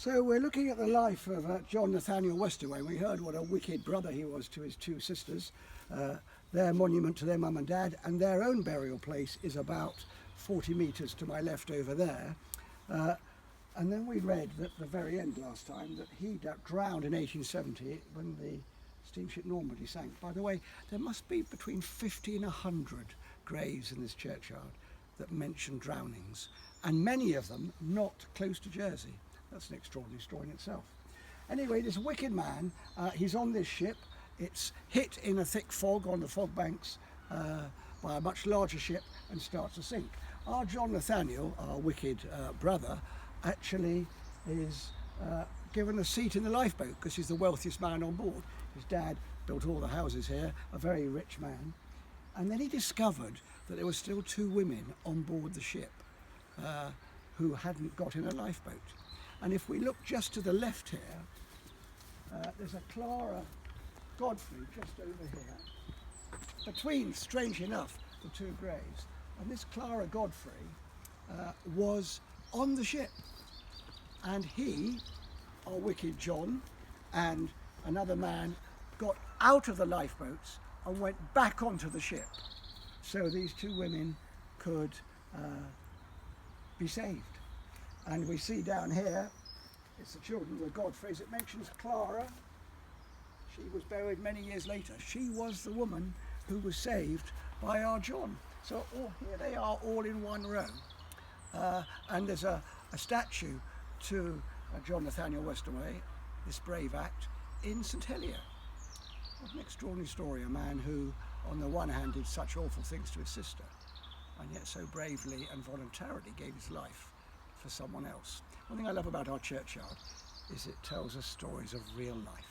So we're looking at the life of John Nathaniel Westaway. We heard what a wicked brother he was to his two sisters. Their monument to their mum and dad and their own burial place is about 40 metres to my left over there. And then we read at the very end last time that he drowned in 1870 when the steamship Normandy sank. By the way, there must be between 50 and 100 graves in this churchyard that mention drownings, and many of them not close to Jersey. That's an extraordinary story in itself. Anyway, this wicked man, he's on this ship. It's hit in a thick fog on the fog banks by a much larger ship and starts to sink. Our John Nathaniel, our wicked brother, actually is given a seat in the lifeboat because he's the wealthiest man on board. His dad built all the houses here, a very rich man. And then he discovered that there were still two women on board the ship who hadn't got in a lifeboat. And if we look just to the left here, there's a Clara Godfrey just over here, between, strangely enough, the two graves. And this Clara Godfrey was on the ship. And he, our wicked John, and another man got out of the lifeboats and went back onto the ship. So these two women could be saved. And we see down here, it's the children of the Godfreys. It mentions Clara. She was buried many years later. She was the woman who was saved by our John. So here they are all in one row. And there's a statue to John Nathaniel Westaway, this brave act, in St Helier. What an extraordinary story, a man who, on the one hand, did such awful things to his sister, and yet so bravely and voluntarily gave his life for someone else. One thing I love about our churchyard is it tells us stories of real life.